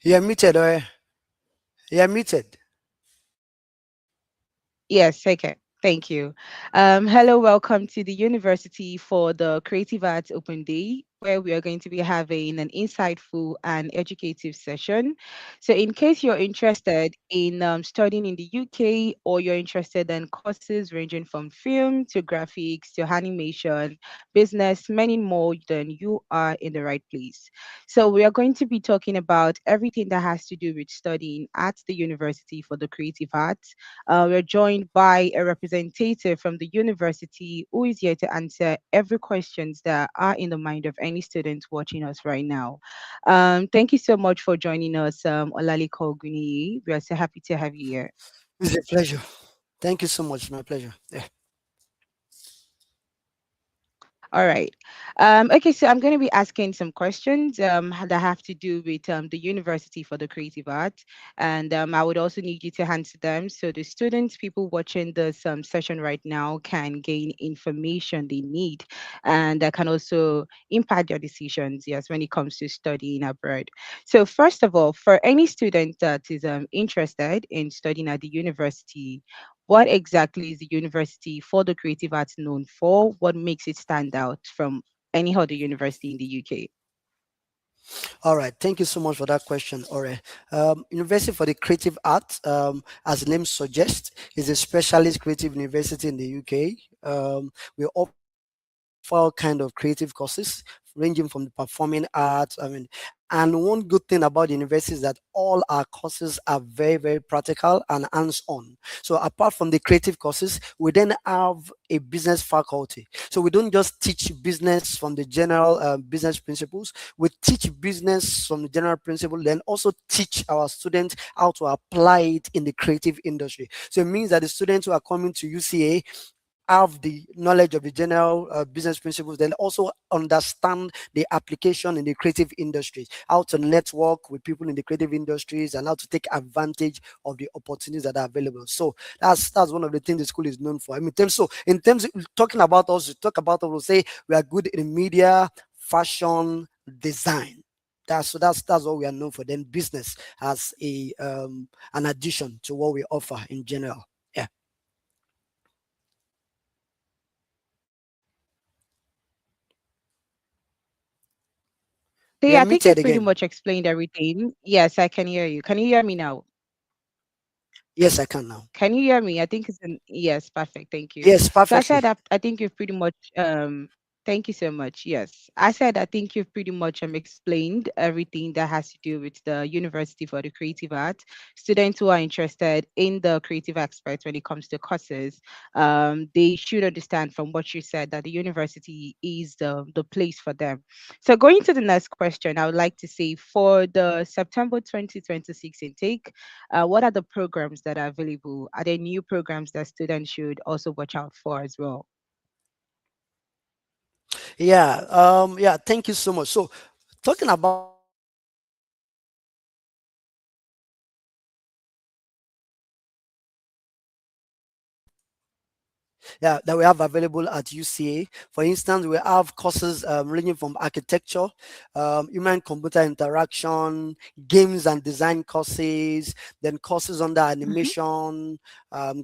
You're muted, or you're muted. Yes, okay. Thank you. Hello, welcome to the University for the Creative Arts Open Day, where we are going to be having an insightful and educative session. So, in case you're interested in studying in the UK, or you're interested in courses ranging from film to graphics to animation, business, many more, then you are in the right place. So, we are going to be talking about everything that has to do with studying at the University for the Creative Arts. We're joined by a representative from the university who is here to answer every questions that are in the mind of any student watching us right now. Thank you so much for joining us, Olalekan Ogunniyi. We are so happy to have you here. It's a pleasure. Thank you so much. My pleasure. Yeah. All right. Okay, so I'm going to be asking some questions that have to do with the University for the Creative Arts. And I would also need you to answer them so the students, people watching this session right now, can gain information they need and that can also impact their decisions, yes, when it comes to studying abroad. So, first of all, for any student that is interested in studying at the university, what exactly is the University for the Creative Arts known for? What makes it stand out from any other university in the UK? All right. Thank you so much for that question, Ore. University for the Creative Arts, as the name suggests, is a specialist creative university in the UK. We offer all kind of creative courses, ranging from the performing arts. And one good thing about the university is that all our courses are very, very practical and hands-on. So apart from the creative courses, we then have a business faculty. So we don't just teach business from the general business principles. We teach business from the general principle, then also teach our students how to apply it in the creative industry. So it means that the students who are coming to UCA have the knowledge of the general business principles, then also understand the application in the creative industries, how to network with people in the creative industries, and how to take advantage of the opportunities that are available. So that's one of the things the school is known for. In terms of talking about us, talk about us, we'll say we are good in media, fashion, design. That's what we are known for. Then business as a an addition to what we offer in general. Yeah. So You're yeah, I think muted you've pretty again. much explained everything. Yes, I can hear you. Can you hear me now? Yes, I can now. Can you hear me? I think it's yes, perfect. Thank you. Yes, So I said perfectly. I think you've pretty much thank you so much. Yes. I said I think you've pretty much explained everything that has to do with the University for the Creative Arts. Students who are interested in the creative aspect when it comes to courses, they should understand from what you said that the university is the place for them. So going to the next question, I would like to say for the September 2026 intake, what are the programs that are available? Are there new programs that students should also watch out for as well? Yeah, thank you so much. So talking about the programs that we have available that we have available at UCA. For instance, we have courses ranging from architecture, human computer interaction, games and design courses, then courses under Mhm. animation,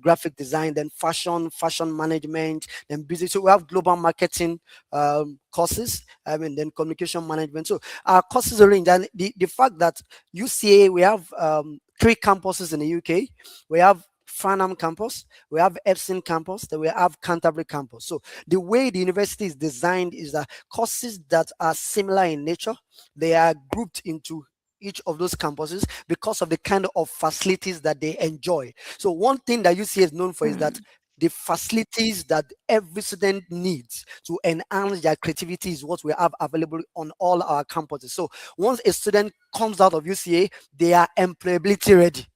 graphic design, then fashion management, then business. So we have global marketing courses, then communication management. So our courses range, and the fact that UCA, we have three campuses in the UK. We have Farnham campus, we have Epsom campus, then we have Canterbury campus. So the way the university is designed is that courses that are similar in nature, they are grouped into each of those campuses because of the kind of facilities that they enjoy. So one thing that UCA is known for is that Mm. the facilities that every student needs to enhance their creativity is what we have available on all our campuses. So once a student comes out of UCA, they are employability ready.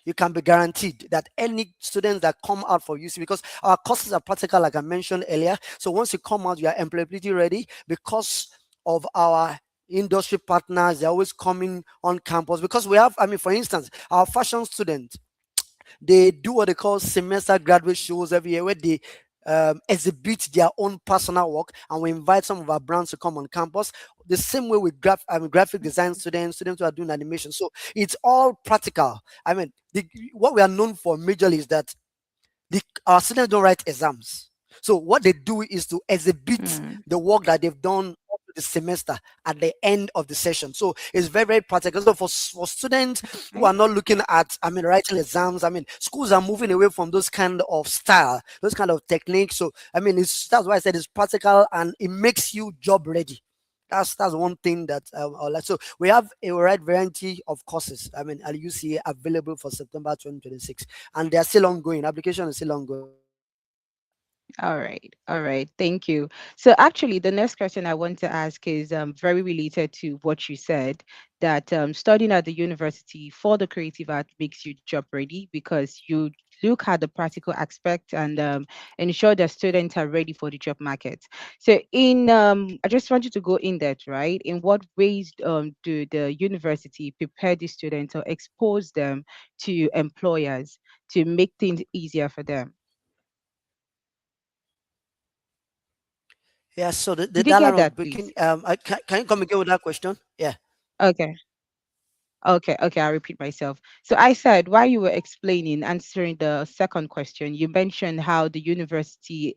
You can be guaranteed that any students that come out for UC, because our courses are practical, like I mentioned earlier. So once you come out, you are employability ready because of our industry partners. They're always coming on campus because we have, for instance, our fashion students, they do what they call semester graduate shows every year where they exhibit their own personal work, and we invite some of our brands to come on campus. The same way with graphic design students, students who are doing animation. So it's all practical. I mean, what we are known for majorly is that our students don't write exams. So what they do is to exhibit Mm, the work that they've done up to the semester at the end of the session. So it's very, very practical. So for students who right. are not looking at, I mean, writing exams, I mean, schools are moving away from those kind of style, those kind of techniques. So I mean, that's why I said it's practical and it makes you job ready. That's one thing that I like. So we have a wide variety of courses. I mean, at UCA available for September 2026, and they are still ongoing. Application is still ongoing. All right. All right. Thank you. So actually, the next question I want to ask is very related to what you said, that studying at the university for the creative art makes you job ready because you look at the practical aspect and ensure that students are ready for the job market. So I just want you to go in that, right? In what ways do the university prepare the students or expose them to employers to make things easier for them? Yeah. So the Did you that line get was that, breaking. please? Can you come again with that question? Yeah. Okay. Okay, I'll repeat myself. So I said, while you were explaining, answering the second question, you mentioned how the university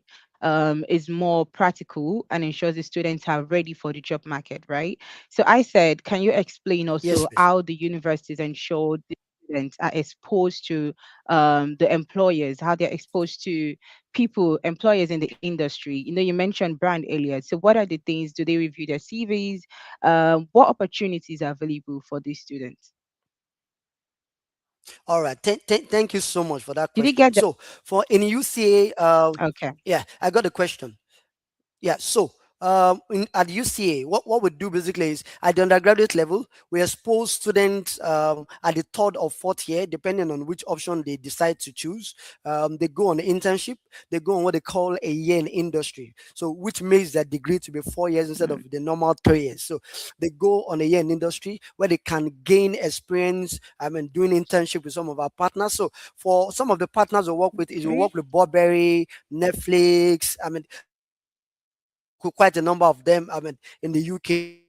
is more practical and ensures the students are ready for the job market, right? So I said, can you explain Yes, also please. how the universities ensure the students are exposed to the employers, how they're exposed to people, employers in the industry? You know, you mentioned brand earlier. So what are the things? Do they review their CVs? What opportunities are available for these students? All right. Thank you so much for that Did you question. get that? So for in UCA, Okay. yeah, I got the question. Yeah, so at UCA, what we do basically is at the undergraduate level, we expose students at the third or fourth year, depending on which option they decide to choose. They go on the internship, they go on what they call a year in industry. So, which makes their degree to be 4 years instead Mm, of the normal 3 years. So, they go on a year in industry where they can gain experience. I mean, doing internship with some of our partners. So, for some of the partners we work with, is we great. work with Burberry, Netflix. I mean, quite a number of them. I mean, in the UK.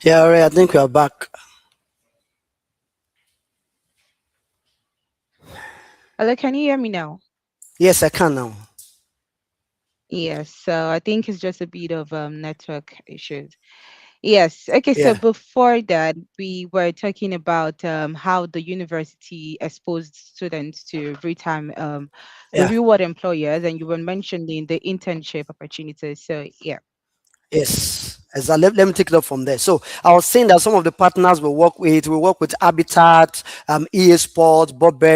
Yeah, all right. I think we are back. Hello, can you hear me now? Yes, I can now. Yes. So I think it's just a bit of network issues. Yes. Okay. So Yeah, before that, we were talking about how the university exposed students to the yeah. real world employers, and you were mentioning the internship opportunities. So yeah. Yes, exactly. Let me take it up from there. So I was saying that some of the partners we work with Habitat, EA Sports,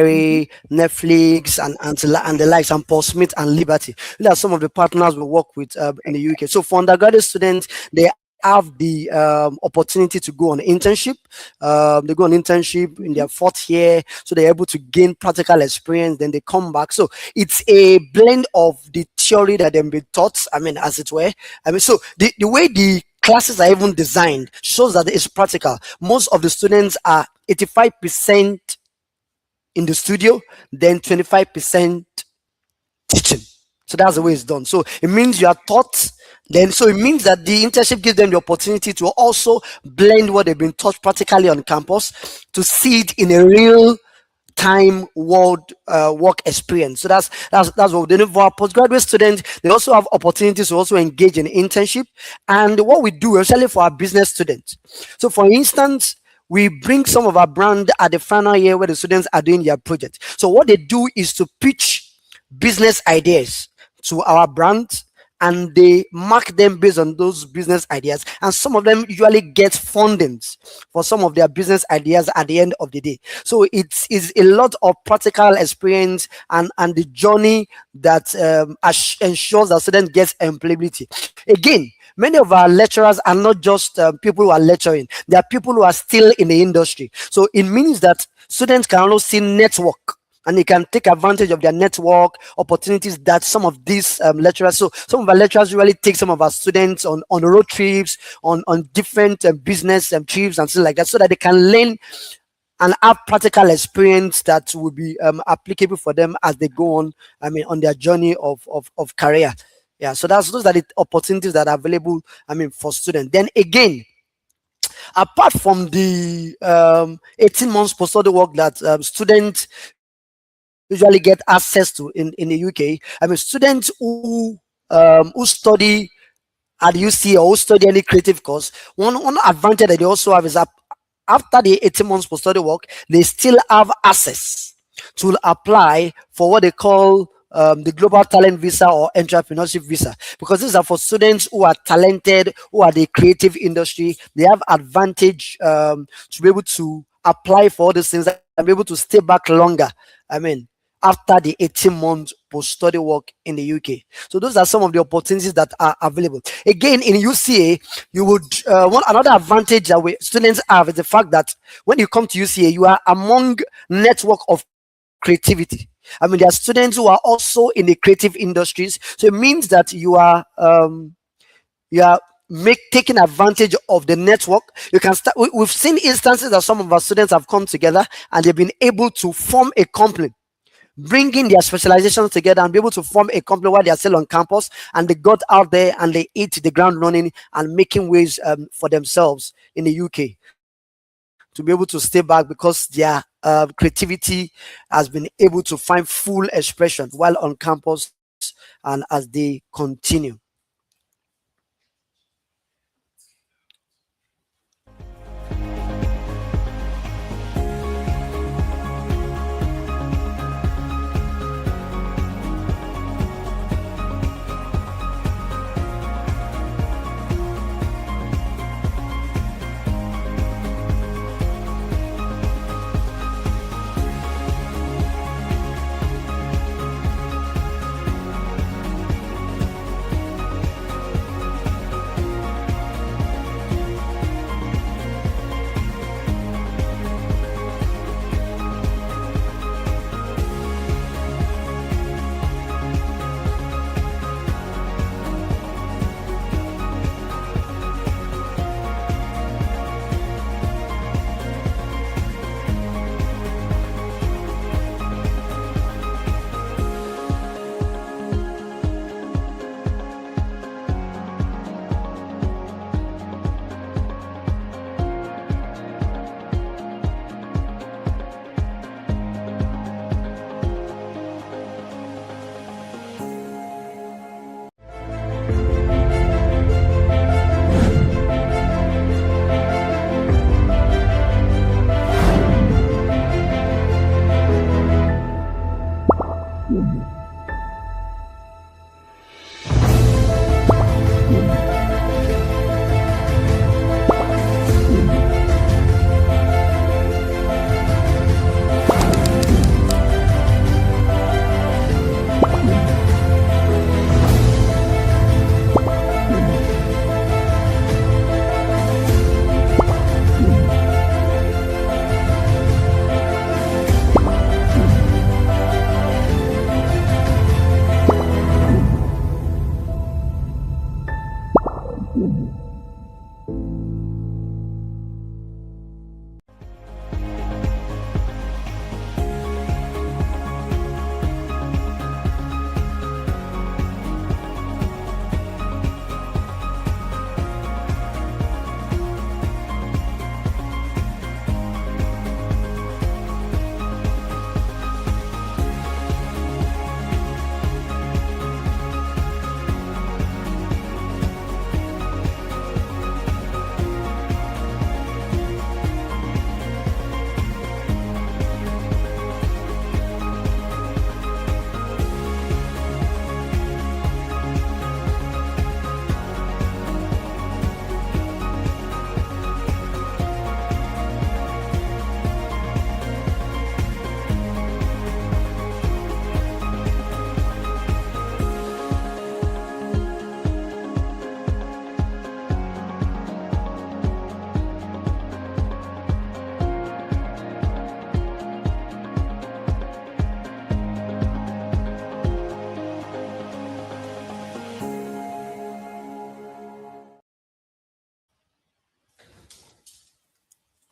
Mm-hmm. Burberry, Netflix, and the likes, and Paul Smith and Liberty. These are some of the partners we work with in the UK. So for undergraduate students, they have the opportunity to go on internship. They go on internship in Mm-hmm. their fourth year, so they're able to gain practical experience. Then they come back. So it's a blend of the theory that they've been taught. I mean, as it were. I mean, so the way the classes are even designed shows that it's practical. Most of the students are 85% in the studio, then 25% teaching. So that's the way it's done. So it means you are taught Then, so it means that the internship gives them the opportunity to also blend what they've been taught practically on campus to see it in a real time world work experience. So that's what we do. For our postgraduate students, they also have opportunities to also engage in internship. And what we do, especially for our business students. So, for instance, we bring some of our brand at the final year where the students are doing their project. So what they do is to pitch business ideas to our brand, and they mark them based on those business ideas, and some of them usually get fundings for some of their business ideas at the end of the day. So it is a lot of practical experience, and the journey that ensures that students get employability. Again, many of our lecturers are not just people who are lecturing, they are people who are still in the industry. So it means that students can also see network, and they can take advantage of their network opportunities that some of these lecturers. So some of our lecturers really take some of our students on road trips, on different business trips and things like that, so that they can learn and have practical experience that will be applicable for them as they go on. I mean, on their journey of career. Yeah. So those are the opportunities that are available. I mean, for students. Then again, apart from the 18 months post-study work that students usually get access to in the UK. I mean, students who study at UCA or who study any creative course, one advantage that they also have is that after the 18 months post study work, they still have access to apply for what they call the global talent visa or entrepreneurship visa, because these are for students who are talented, who are the creative industry. They have advantage to be able to apply for all these things and be able to stay back longer. I mean, after the 18 months post study work in the UK. So those are some of the opportunities that are available. Again, in UCA, you would one another advantage that students have is the fact that when you come to UCA, you are among network of creativity. I mean, there are students who are also in the creative industries, so it means that you are taking advantage of the network. You can start. We've seen instances that some of our students have come together and they've been able to form a company, bringing their specializations together and be able to form a company while they are still on campus, and they got out there and they hit the ground running and making ways for themselves in the UK to be able to stay back because their creativity has been able to find full expression while on campus and as they continue.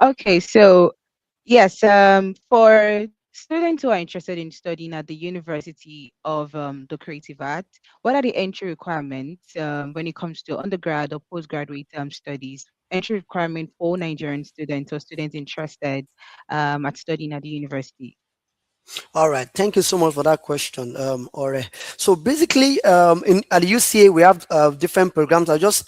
Okay, so yes, for students who are interested in studying at the University of the Creative Arts, what are the entry requirements when it comes to undergrad or postgraduate studies? Entry requirement for Nigerian students or students interested at studying at the university. All right, thank you so much for that question, Ore. So basically, in at the UCA we have different programs. I just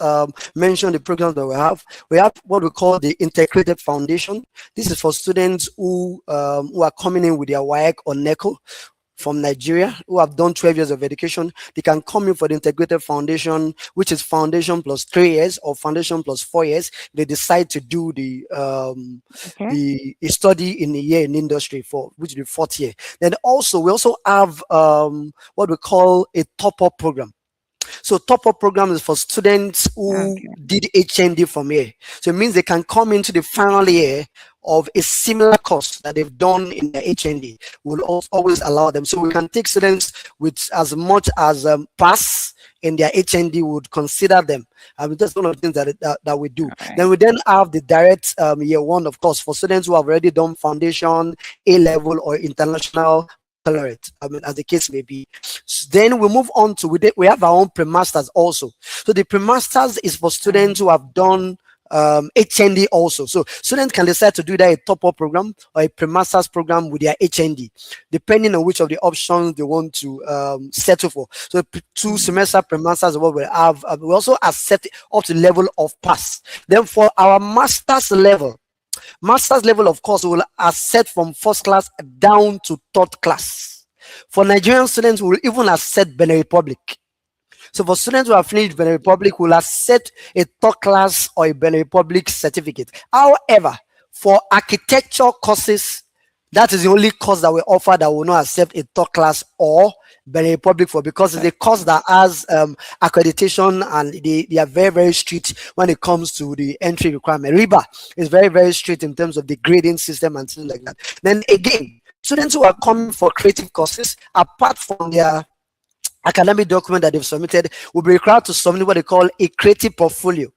mentioned the programs that we have. We have what we call the Integrated Foundation. This is for students who are coming in with their WAEC or NECO from Nigeria who have done 12 years of education. They can come in for the integrated foundation, which is foundation plus 3 years or foundation plus 4 years. They decide to do Okay. the a study in a year in industry for which is the fourth year. Then also we also have what we call a top-up program. So top up program is for students who Okay. did HND from here. So it means they can come into the final year of a similar course that they've done in their HND. We'll always allow them. So we can take students with as much as pass in their HND, would consider them. I mean, that's one of the things that we do. All right. Then we then have the direct year one, of course, for students who have already done foundation, A level, or international baccalaureate. I mean, as the case may be. Then we move on to we have our own pre-masters also. So the pre-masters is for students who have done HND also. So students can decide to do that a top-up program or a pre-masters program with their HND, depending on which of the options they want to settle for. So two Mm, semester pre-masters is what we have. We also accept up to level of pass. Then for our master's level, of course, will accept from first class down to third class. For Nigerian students, we will even accept Benin Republic. So for students who have finished Benin Republic, will accept a third class or a Benin Republic certificate. However, for architecture courses, that is the only course that we offer that will not accept a third class or Benin Republic for, because it's a course that has accreditation, and they are very, very strict when it comes to the entry requirement. RIBA is very, very strict in terms of the grading system and things like that. Then again, students who are coming for creative courses, apart from their academic document that they've submitted, will be required to submit what they call a creative portfolio.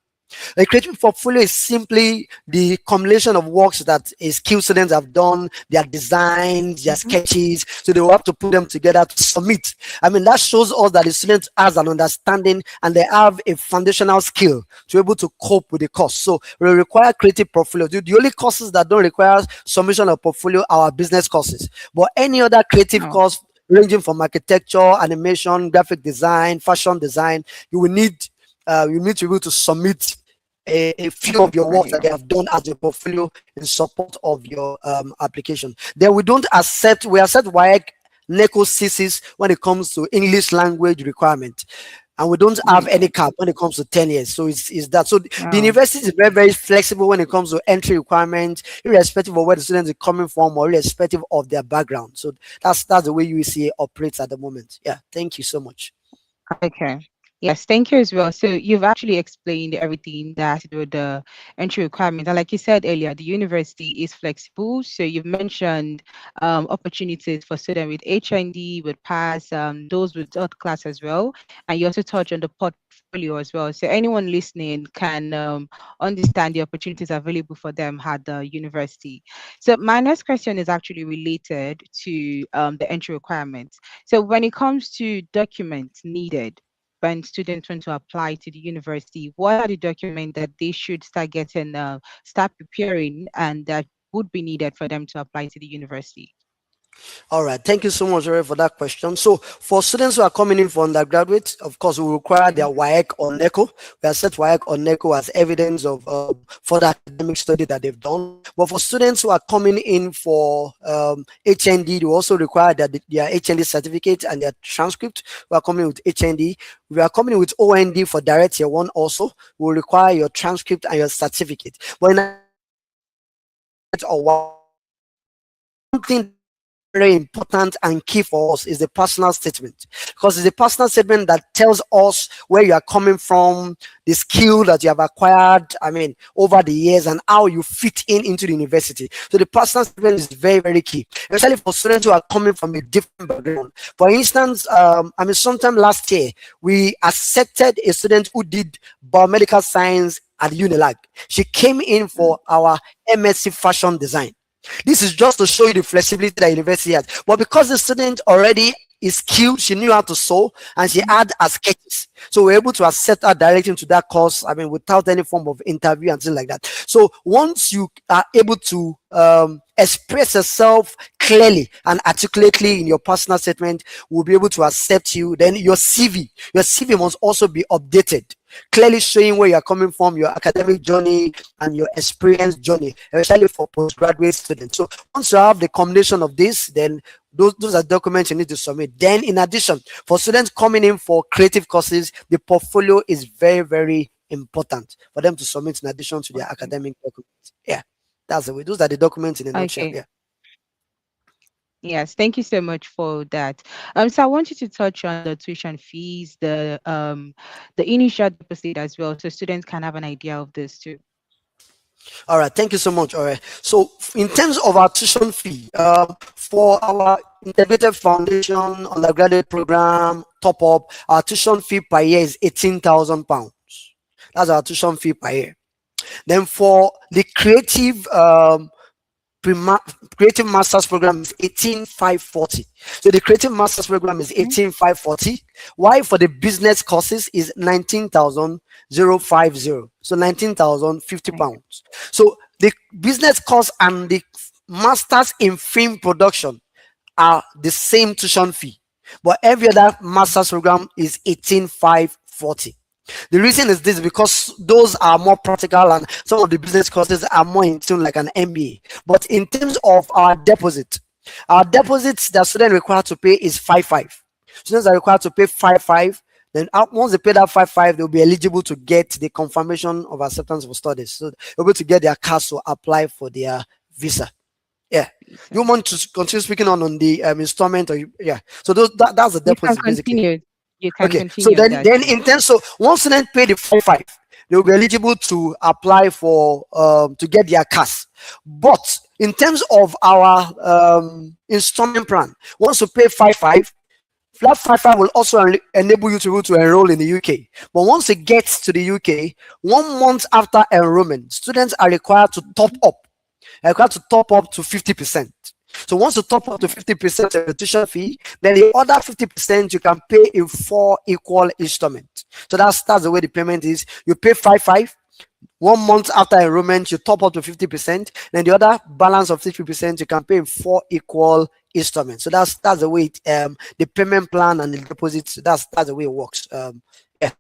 A creative portfolio is simply the combination of works that skilled students have done, their designs, their mhm. sketches. So they will have to put them together to submit. I mean, that shows us that the student has an understanding and they have a foundational skill to be able to cope with the course. So we require creative portfolio. The only courses that don't require submission of portfolio are our business courses. But any other creative Oh, course, ranging from architecture, animation, graphic design, fashion design, you will need you need to be able to submit a a few of your work that portfolio. they have done as a portfolio in support of your application. Then we accept WAEC, NECO CCs when it comes to English language requirement. And we don't have any Okay. cap when it comes to 10 years. So it's that. So the Oh, university is very, very flexible when it comes to entry requirements, irrespective of where the students are coming from or irrespective of their background. So that's the way UCA operates at the moment. Yeah. Thank you so much. okay. Yes, thank you as well. So you've actually explained everything that has to do with the entry requirement. And like you said earlier, the university is flexible. So you've mentioned opportunities for students with HND, with PASS, those with third class as well. And you also touch on the portfolio as well. So anyone listening can understand the opportunities available for them at the university. So my next question is actually related to the entry requirements. So when it comes to documents needed when students want to apply to the university, what are the documents that they should start getting, start preparing, and that would be needed for them to apply to the university? All right. Thank you so much, Ray, for that question. So, for students who are coming in for undergraduate, of course, we require their Mhm. WAEC or NECO. We accept WAEC or NECO as evidence of further academic study that they've done. But for students who are coming in for HND, we also require their HND certificate and their transcript. We are coming with HND. We are coming with OND for direct year one also. We will require your transcript and your certificate. But in or one thing that we do very important and key for us is the personal statement, because it's a personal statement that tells us where you are coming from, the skill that you have acquired, I mean, over the years, and how you fit in into the university. So the personal statement is very, very key, especially for students who are coming from a different background. For instance, I mean, sometime last year, we accepted a student who did biomedical science at Unilag. She came in for our MSc fashion design. This is just to show you the flexibility that university has. But because the student already is skilled, she knew how to sew, and she had her sketches. So we're able to accept her directly into that course, I mean, without any form of interview and things like that. So once you are able to express yourself clearly and articulately in your personal statement, we'll be able to accept you. Then your CV must also be updated, clearly showing where you're coming from, your academic journey and your experience journey, especially for postgraduate students. So once you have the combination of this, then those are documents you need to submit. Then in addition, for students coming in for creative courses, the portfolio is very, very important for them to submit in addition to their academic documents. Yeah, that's the way. Those are the documents in a nutshell. Okay. Yeah. Yes, thank you so much for that. So I want you to touch on the tuition fees, the initial deposit as well, so students can have an idea of this too. All right, thank you so much. All right, so in terms of our tuition fee, for our integrated foundation undergraduate program top up, our tuition fee per year is £18,000. That's our tuition fee per year. Then for the creative masters program is 18,540. So the creative masters program is 18,540. Why for the business courses is 19,050. So 19,050 pounds. So the business course and the masters in film production are the same tuition fee, but every other master's program is 18,540. The reason is this, because those are more practical and some of the business courses are more in tune like an MBA. But in terms of our deposits that students required to pay is 5,500. Students are required to pay 5,500. Then once they pay that 5,500, they'll be eligible to get the confirmation of acceptance for studies. So they'll be able to get their cards to apply for their visa. Yeah. You want to continue speaking on the installment, or yeah? So that's the deposit basically. You can Okay, so continue that. then in terms, so once students pay the 5,500, they will be eligible to apply for to get their CAS. But in terms of our installment plan, once you pay 5,500, that 5,500 will also enable you to be able to enroll in the UK. But once it gets to the UK, 1 month after enrollment, students are required to top up. Required to top up to 50%. So once you top up to 50% of the tuition fee, then the other 50% you can pay in 4 equal installments. So that's the way the payment is. You pay 5,500. 1 month after enrollment, you top up to 50%. Then the other balance of 50% you can pay in 4 equal installments. So that's the way the payment plan and the deposits. That's the way it works. Yeah.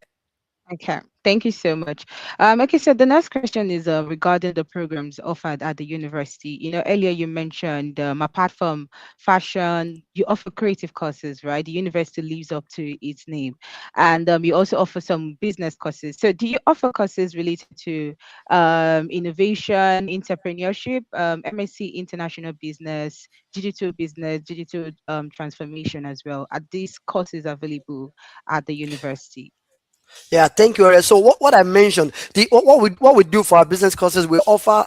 Okay, thank you so much. Okay, so the next question is regarding the programs offered at the university. You know, earlier you mentioned apart from fashion, you offer creative courses, right? The university lives up to its name, and you also offer some business courses. So, do you offer courses related to innovation, entrepreneurship, MSc International Business, digital transformation as well? Are these courses available at the university? Yeah, thank you. So what I mentioned, what we do for our business courses, we offer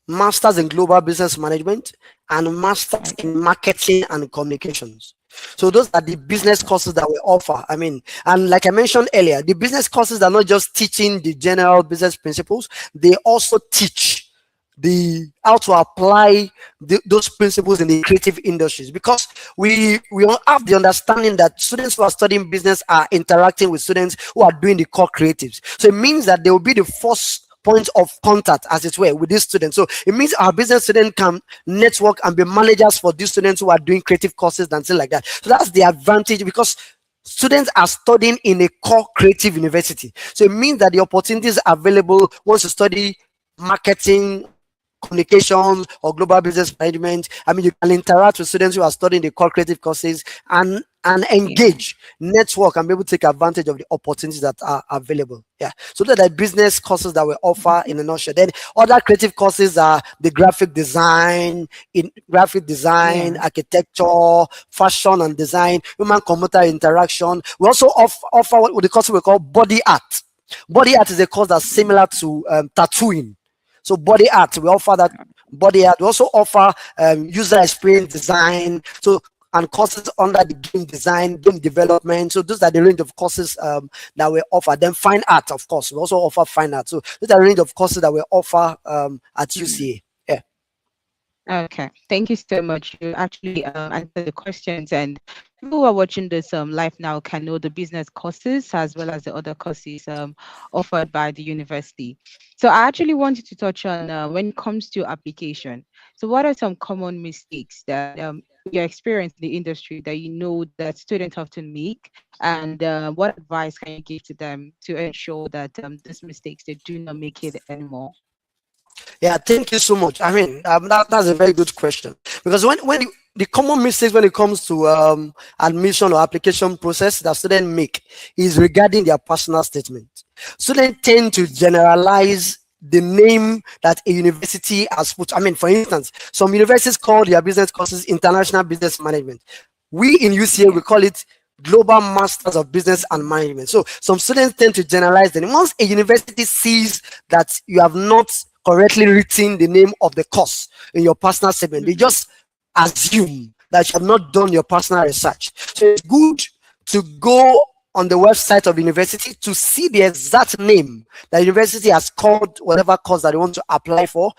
masters in global business management and masters in marketing and communications. So those are the business courses that we offer. I mean, and like I mentioned earlier, the business courses are not just teaching the general business principles, they also teach how to apply those principles in the creative industries, because we all have the understanding that students who are studying business are interacting with students who are doing the core creatives. So it means that they will be the first point of contact, as it were, with these students. So it means our business students can network and be managers for these students who are doing creative courses and things like that. So that's the advantage, because students are studying in a core creative university. So it means that the opportunities available once you study marketing, communications, or global business management, I mean, you can interact with students who are studying the core creative courses, and and Yeah. engage, network, and be able to take advantage of the opportunities that are available. Yeah. So those are the business courses that we offer in a nutshell. Then other creative courses are the graphic design, Yeah. architecture, fashion and design, human computer interaction. We also offer what the course we call body art. Body art is a course that's similar to tattooing. So body art, we offer that body art. We also offer user experience design. So and courses under the game design, game development. So those are the range of courses that we offer. Then fine art, of course, we also offer fine art. So those are the range of courses that we offer at Mm. UCA. Yeah. Okay, thank you so much. You actually answered the questions, and people who are watching this live now can know the business courses as well as the other courses offered by the university. So I actually wanted to touch on when it comes to application. So what are some common mistakes that your experience in the industry that you know that students often make, and what advice can you give to them to ensure that these mistakes they do not make it anymore? Yeah, thank you so much. I mean, that's a very good question because when the common mistakes when it comes to admission or application process that students make is regarding their personal statement. Students tend to generalize the name that a university has put. I mean, for instance, some universities call their business courses international business management. We in UCA we Yeah. call it global masters of business and management. So some students tend to generalize them. Once a university sees that you have not correctly written the name of the course in your personal statement, they Mhm. just assume that you have not done your personal research. So it's good to go on the website of the university to see the exact name that the university has called whatever course that you want to apply for,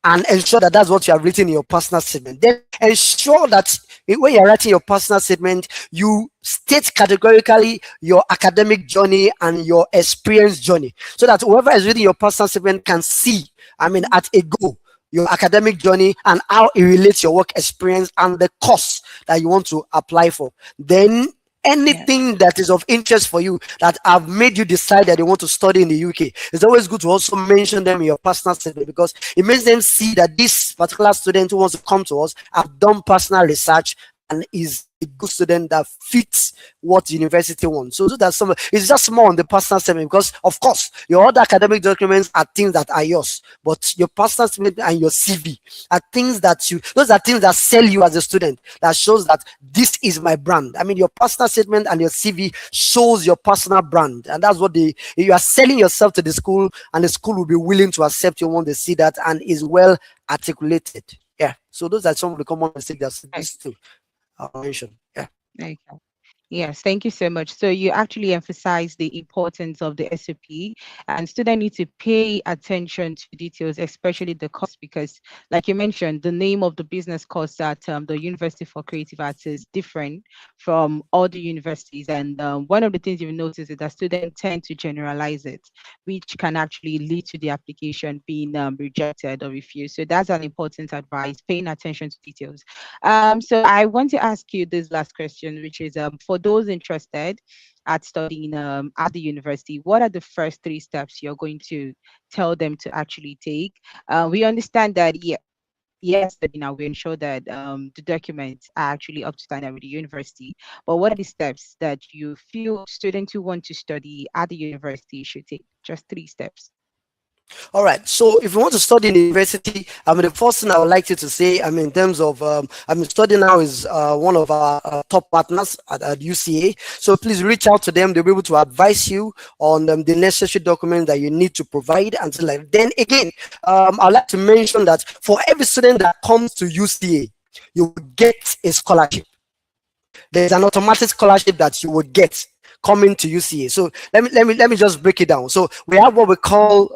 and ensure that that's what you have written in your personal statement. Then ensure that when you're writing your personal statement, you state categorically your academic journey and your experience journey, so that whoever is reading your personal statement can see, I mean, Mhm. at a go, your academic journey and how it relates your work experience and the course that you want to apply for. Then Yes. anything that is of interest for you that have made you decide that you want to study in the UK, it's always good to also mention them in your personal statement because it makes them see that this particular student who wants to come to us have done personal research and is a good student that fits what the university wants. So that's some. It's just more on the personal statement because, of course, your other academic documents are things that are yours, but your personal statement and your CV are things that you. Those are things that sell you as a student. That shows that this is my brand. I mean, your personal statement and your CV shows your personal brand, and that's what you are selling yourself to the school, and the school will be willing to accept you when they see that and is well articulated. Yeah. So those are some of the common mistakes that Okay. students do. I'll mention. Yeah. Okay. Yes, thank you so much. So you actually emphasize the importance of the SOP, and students need to pay attention to details, especially the cost, because, like you mentioned, the name of the business course at the University for Creative Arts is different from other universities. And one of the things you've noticed is that students tend to generalize it, which can actually lead to the application being rejected or refused. So that's an important advice, paying attention to details. So I want to ask you this last question, which is for those interested at studying at the university, what are the first three steps you're going to tell them to actually take? We understand that, yeah, yes, study now, we ensure that the documents are actually up to standard with the university. But what are the steps that you feel students who want to study at the university should take? Just three steps. All right. So if you want to study in the university, I mean, the first thing I would like you to say, I mean, in terms of, I mean, study now is one of our top partners at UCA. So please reach out to them. They'll be able to advise you on the necessary documents that you need to provide. And so like, then again, I'd like to mention that for every student that comes to UCA, you will get a scholarship. There's an automatic scholarship that you would get coming to UCA. So let me just break it down. So we have what we call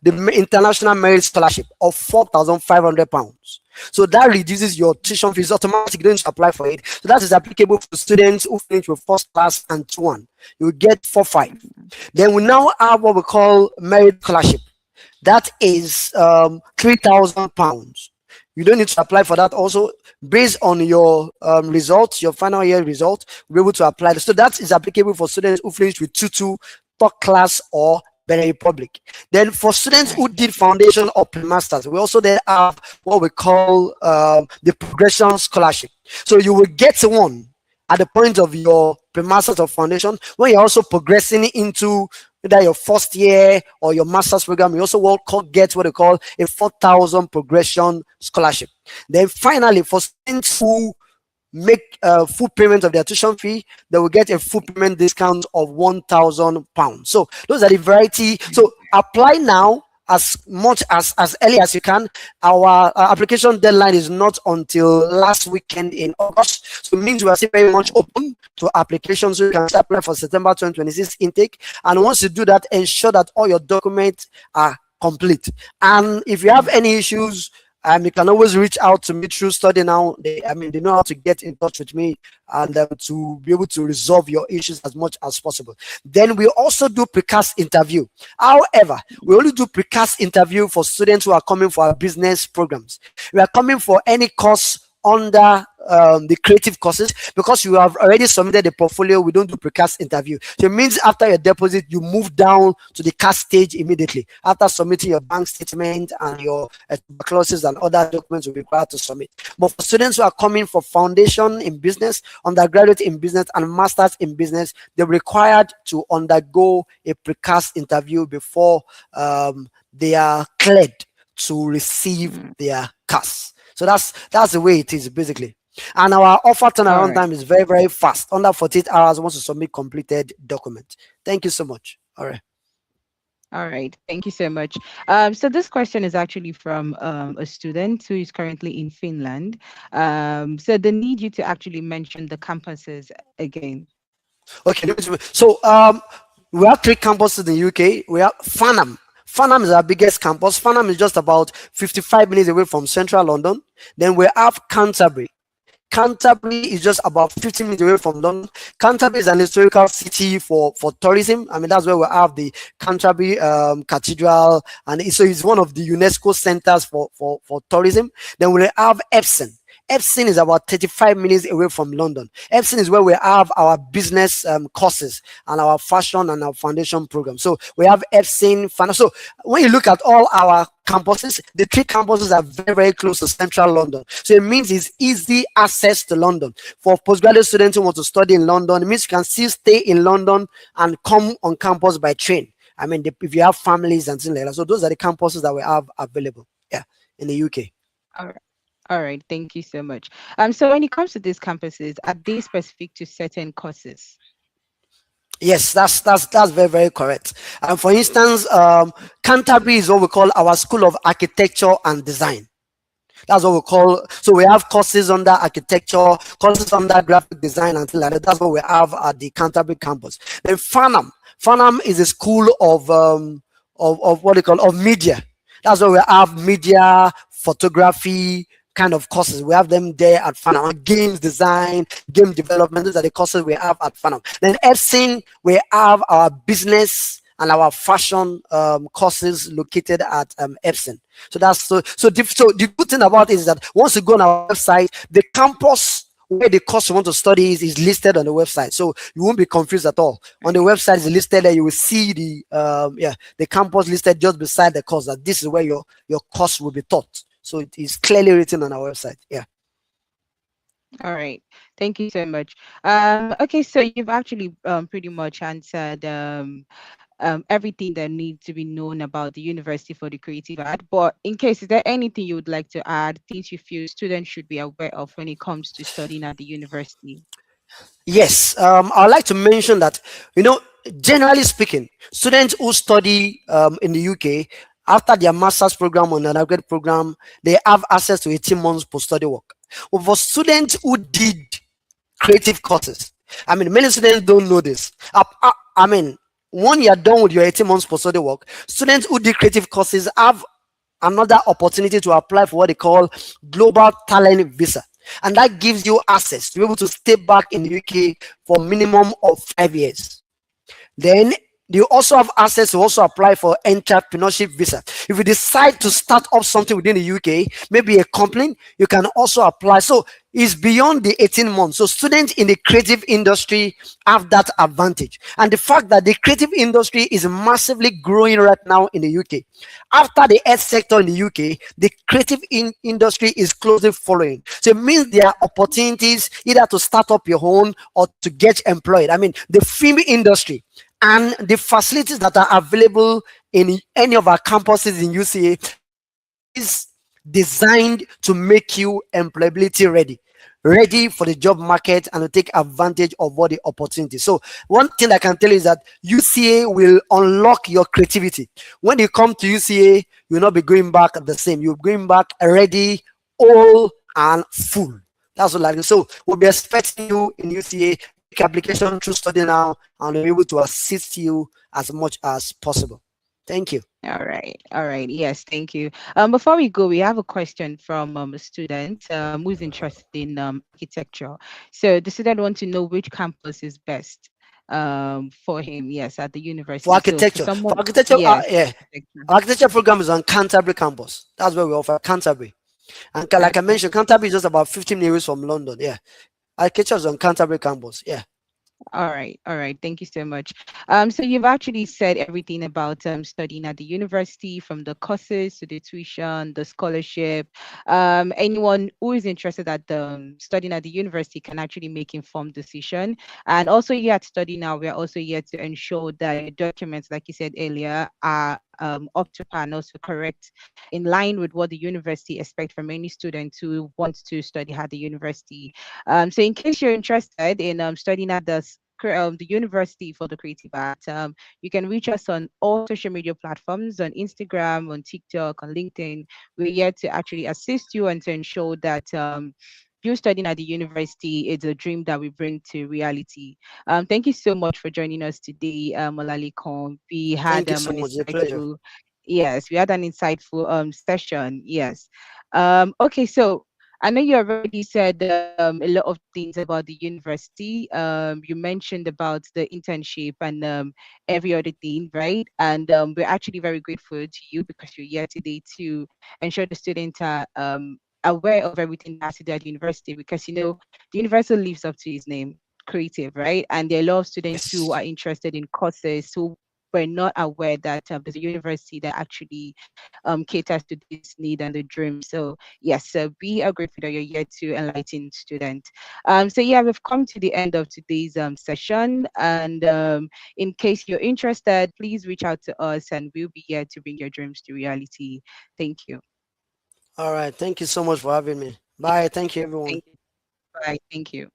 the International Merit Scholarship of £4,500. So that reduces your tuition fees automatically. You don't need to apply for it. So that is applicable for students who finish with first class and 2-1. You will get 4-5. Then we now have what we call merit scholarship. That is £3,000. You don't need to apply for that. Also, based on your results, your final year result, you'll be able to apply. So that is applicable for students who finished with 2-2, third class, or Benin Republic. Then for students who Okay. did foundation or pre-masters, we also then have what we call the progression scholarship. So you will get one at the point of your pre-masters or foundation, when you're also progressing into either your first year or your master's program, you also will get what they call a 4,000 progression scholarship. Then finally, for students who make full payment of their tuition fee, they will get a full payment discount of £1,000. So those are the variety. So apply now as much as early as you can. Our application deadline is not until last weekend in August, so it means we are still very much open to applications, so you can apply for September 2026 intake. And once you do that, ensure that all your documents are complete. And if you have any issues, you can always reach out to me through Study Now. They know how to get in touch with me and to be able to resolve your issues as much as possible. Then we also do precast interview. However, we only do precast interview for students who are coming for our business programs. We are coming for any course under the creative courses. Because you have already submitted the portfolio, we don't do precast interview. So it means after your deposit, you move down to the cast stage immediately after submitting your bank statement and your clauses and other documents will be required to submit. But for students who are coming for foundation in business, undergraduate in business, and masters in business, they're required to undergo a precast interview before they are cleared to receive their CAS. So that's the way it is basically. And our offer turnaround time is very, very fast, under 48 hours once you submit completed document. Thank you so much. All right. Thank you so much. So this question is actually from a student who is currently in Finland. So they need you to actually mention the campuses again. Okay. So we have 3 campuses in the UK. We have Farnham. Farnham is our biggest campus. Farnham is just about 55 minutes away from central London. Then we have Canterbury. Canterbury is just about 15 minutes away from London. Canterbury is an historical city for tourism. That's where we have the Canterbury Cathedral, and so it's one of the UNESCO centers for tourism. Then we have Epsom. Epsom is about 35 minutes away from London. Epsom is where we have our business courses and our fashion and our foundation program. So we have Epsom. So when you look at all our campuses, the 3 campuses are very, very close to central London. So it means it's easy access to London. For postgraduate students who want to study in London, it means you can still stay in London and come on campus by train. If you have families and things like that. So those are the campuses that we have available in the UK. All right, thank you so much. So when it comes to these campuses, are they specific to certain courses? Yes, that's very, very correct. For instance, Canterbury is what we call our School of Architecture and Design. That's what we call. So we have courses under architecture, courses under graphic design, and things like that. That's what we have at the Canterbury campus. Then Farnham is a school of what they call of media. That's where we have media, photography kind of courses. We have them there at Farnham. Games design, game development. Those are the courses we have at Farnham. Then Epsom, we have our business and our fashion courses located at Epsom. So the good thing about it is that once you go on our website, the campus where the course you want to study is listed on the website, so you won't be confused at all. On the website is listed there. You will see the campus listed just beside the course, that this is where your course will be taught. So it is clearly written on our website. All right, thank you so much. Okay, so you've actually pretty much answered everything that needs to be known about the University for the Creative Art. But in case, is there anything you would like to add, things you feel students should be aware of when it comes to studying at the university? Yes, I'd like to mention that, generally speaking, students who study in the UK, after their master's program or an undergraduate program, they have access to 18 months post-study work. But for students who did creative courses, many students don't know this. When you're done with your 18 months post-study work, students who did creative courses have another opportunity to apply for what they call Global Talent Visa. And that gives you access to be able to stay back in the UK for minimum of 5 years. Then You also have access to also apply for entrepreneurship visa. If you decide to start up something within the UK, maybe a company, you can also apply. So it's beyond the 18 months. So students in the creative industry have that advantage. And the fact that the creative industry is massively growing right now in the UK. After the health sector in the UK, the creative industry is closely following. So it means there are opportunities either to start up your own or to get employed. I mean, the film industry and the facilities that are available in any of our campuses in UCA is designed to make you employability ready for the job market and to take advantage of all the opportunities. So one thing I can tell you is that UCA will unlock your creativity. When you come to UCA, you'll not be going back the same. You're going back ready, all and full. That's what I do. So we'll be expecting you in UCA. Make application through Study Now, and we'll be able to assist you as much as possible. Thank you. All right. All right. Yes, thank you. Before we go, we have a question from a student who's interested in architecture. So the student wants to know which campus is best for him. Yes, at the For university. So for architecture, someone, yes, yeah, architecture. architecture program is on Canterbury campus. That's where we offer Canterbury. And like I Okay. mentioned, Canterbury is just about 15 minutes from London. Yeah, architecture is on Canterbury campus. Yeah. All right, all right. Thank you so much. So you've actually said everything about studying at the university, from the courses to the tuition, the scholarship. Anyone who is interested at studying at the university can actually make informed decision. And also, here at Study Now, we're also here to ensure that your documents, like you said earlier, are up to par and also correct, in line with what the university expect from any student who wants to study at the university. So in case you're interested in studying at the university for the creative arts, you can reach us on all social media platforms, on Instagram, on TikTok, on LinkedIn. We're here to actually assist you and to ensure that you studying at the university is a dream that we bring to reality. Thank you so much for joining us today, Olalekan. We had Thank you so an much. It's a pleasure. insightful, yes, we had an insightful session. Yes. Okay, so I know you already said a lot of things about the university. You mentioned about the internship and every other thing, right? And we're actually very grateful to you because you're here today to ensure the students are aware of everything that has to do at the university, because the university lives up to its name, creative, right? And there are a lot of students who Yes. are interested in courses who were not aware that there's a university that actually caters to this need and the dream. So yes, we are grateful that you're here to enlighten students. So yeah, we've come to the end of today's session. And in case you're interested, please reach out to us and we'll be here to bring your dreams to reality. Thank you. All right. Thank you so much for having me. Bye. Thank you, everyone. Thank you. Bye. Thank you.